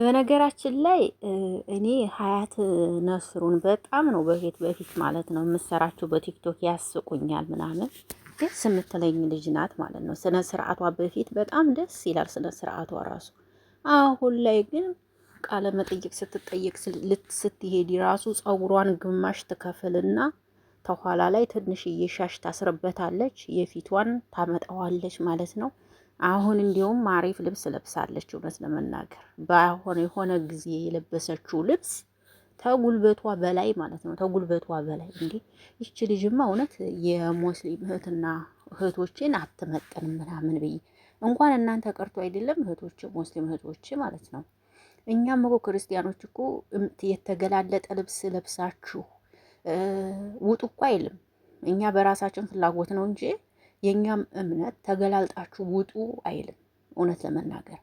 በነገራችን ላይ እኔ ሀያት ነስሩን በጣም ነው በፊት ማለት ነው የምሰራቸው በቲክቶክ ያስቁኛል ምናምን ደስ የምትለኝ ልጅ ናት ማለት ነው። ስነ ስርዓቷ በፊት በጣም ደስ ይላል ስነ ስርዓቷ ራሱ። አሁን ላይ ግን ቃለ መጠይቅ ስትጠየቅ ስትሄድ ራሱ ጸጉሯን ግማሽ ትከፍልና ተኋላ ላይ ትንሽዬ ሻሽ ታስርበታለች፣ የፊቷን ታመጣዋለች ማለት ነው። አሁን እንዲሁም አሪፍ ልብስ ለብሳለች። እውነት ለመናገር ባይሆን የሆነ ጊዜ የለበሰችው ልብስ ተጉልበቷ በላይ ማለት ነው። ተጉልበቷ በላይ እንዴ! ይቺ ልጅማ እውነት የሙስሊም እህትና እህቶችን አትመጥንም ምናምን ብዬ እንኳን እናንተ ቀርቶ አይደለም እህቶች ሙስሊም እህቶች ማለት ነው። እኛም እኮ ክርስቲያኖች እኮ የተገላለጠ ልብስ ለብሳችሁ ውጡ እኮ አይልም። እኛ በራሳችን ፍላጎት ነው እንጂ የኛም እምነት ተገላልጣችሁ ውጡ አይልም። እውነት ለመናገር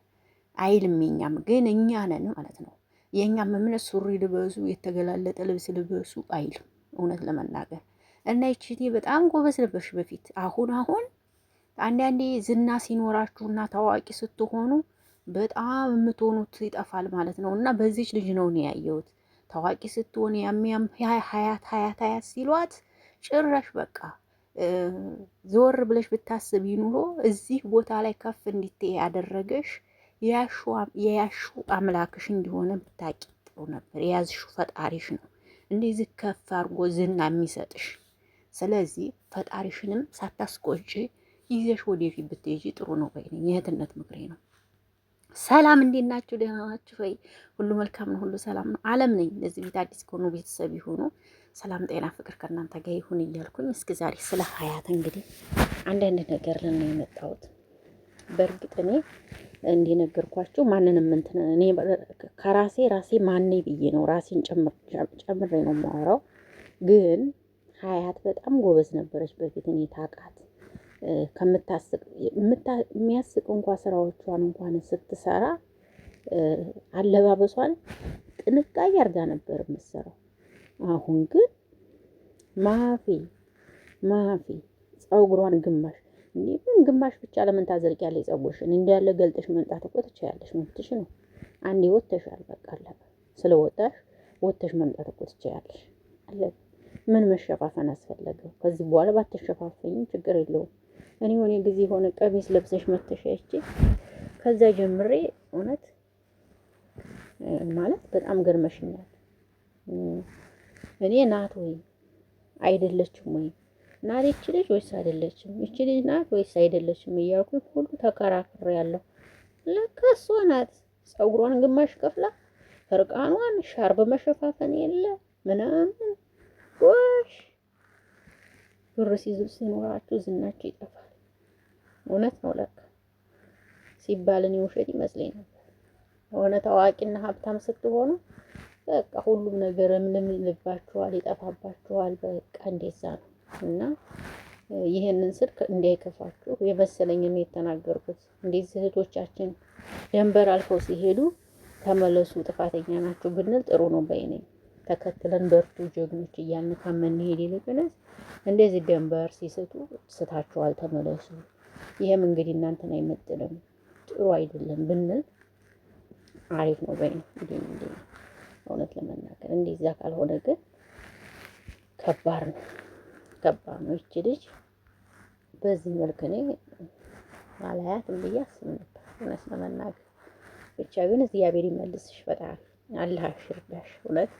አይልም። የኛም ግን እኛ ነን ማለት ነው። የኛም እምነት ሱሪ ልበሱ፣ የተገላለጠ ልብስ ልበሱ አይልም። እውነት ለመናገር እና ይቺ በጣም ጎበዝ ነበርሽ በፊት። አሁን አንዳንዴ ዝና ሲኖራችሁና ታዋቂ ስትሆኑ በጣም የምትሆኑት ይጠፋል ማለት ነው። እና በዚች ልጅ ነው እኔ ያየሁት። ታዋቂ ስትሆን ያሚያም ሀያት ሲሏት ጭራሽ በቃ ዞር ብለሽ ብታስብ ኑሮ እዚህ ቦታ ላይ ከፍ እንድትይ ያደረገሽ የያሹ አምላክሽ እንደሆነ ብታቂ ጥሩ ነበር። የያዝሹ ፈጣሪሽ ነው እንደዚህ ከፍ አድርጎ ዝና የሚሰጥሽ። ስለዚህ ፈጣሪሽንም ሳታስቆጪ ይዘሽ ወደፊት ብትሄጂ ጥሩ ነው ወይ የእህትነት ምክሬ ነው። ሰላም እንዴት ናችሁ? ደህና ናችሁ ወይ? ሁሉ መልካም ነው፣ ሁሉ ሰላም ነው። አለም ነኝ። ለዚህ ቤት አዲስ ከሆኑ ቤተሰብ ይሁኑ። ሰላም ጤና ፍቅር ከእናንተ ጋር ይሁን እያልኩኝ እስከ ዛሬ ስለ ሀያት እንግዲህ አንዳንድ ነገር ልን ነው የመጣሁት። በእርግጥ እኔ እንደነገርኳችሁ ማንንም እንትን እኔ ራሴ ማኔ ብዬ ነው ራሴን ጨምሬ ነው የማወራው። ግን ሀያት በጣም ጎበዝ ነበረች በፊት እኔ ታውቃት የሚያስቅ እንኳን ስራዎቿን እንኳን ስትሰራ አለባበሷን ጥንቃቄ አድርጋ ነበር የምትሰራው። አሁን ግን ማፊ ጸጉሯን ግማሽ ብቻ ለምን ታዘልቂያለሽ? ጸጉርሽን እንዳለ ገልጠሽ መምጣት እኮ ትችያለሽ፣ መብትሽ ነው። አንዴ ወጥተሻል፣ በቃ አለቀ። ስለወጣሽ ወጥተሽ መምጣት እኮ ትችያለሽ፣ አለቀ። ምን መሸፋፈን አስፈለገው? ከዚህ በኋላ ባትሸፋፈኝ ችግር የለውም። እኔ ሆነ ጊዜ ሆነ ቀሚስ ለብሰሽ መተሻይቼ ከዛ ጀምሬ እውነት ማለት በጣም ገርመሽኛል። እኔ ናት ወይ አይደለችም ወይ ናት ይቺ ልጅ ወይስ አይደለችም፣ ይቺ ልጅ ናት ወይስ አይደለችም እያልኩኝ ሁሉ ተከራክሬያለሁ። ለካ እሷ ናት። ጸጉሯን ግማሽ ከፍላ ፈርቃኗን ሻርብ መሸፋፈን የለ ምናምን ጎሽ። ብር ሲኖራችሁ ዝናችሁ ይጠፋል። እውነት ነው ለካ ሲባል እኔ ውሸት ይመስለኝ ነበር። የሆነ ታዋቂና ሀብታም ስትሆኑ በቃ ሁሉም ነገር ልባችኋል፣ ይጠፋባችኋል። በቃ እንደዛ ነው። እና ይሄንን ስልክ እንዳይከፋችሁ የመሰለኝን የተናገርኩት። እንደዚህ እህቶቻችን ደንበር አልፈው ሲሄዱ ተመለሱ፣ ጥፋተኛ ናችሁ ብንል ጥሩ ነው በይነኝ። ተከትለን በርቱ ጀግኖች እያልን ከምንሄድ ይልቅንስ እንደዚህ ደንበር ሲስቱ ስታችኋል ተመለሱ፣ ይሄም እንግዲህ እናንተን አይመጥንም፣ ጥሩ አይደለም ብንል አሪፍ ነው በይነኝ። እንዴ እውነት ለመናገር እንደዛ ካልሆነ ግን ከባድ ነው። ይቺ ልጅ በዚህ መልክ እኔ አላያትም ብዬ አስብ ነበር እውነት ለመናገር። ብቻ ግን እግዚአብሔር ይመልስሽ ፈጣሪ፣ አላህ ይርዳሽ። እውነት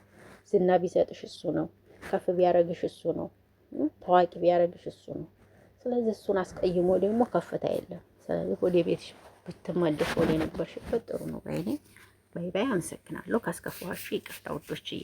ዝና ቢሰጥሽ እሱ ነው፣ ከፍ ቢያረግሽ እሱ ነው፣ ታዋቂ ቢያረግሽ እሱ ነው። ስለዚህ እሱን አስቀይሞ ደግሞ ከፍታ የለም። ስለዚህ ወደ ቤትሽ ብትመለሽ ወደ ነበርሽበት ጥሩ ነው። ባይ ባይ። አመሰግናለሁ። ካስከፋችሁ ይቅርታ ውዶችዬ።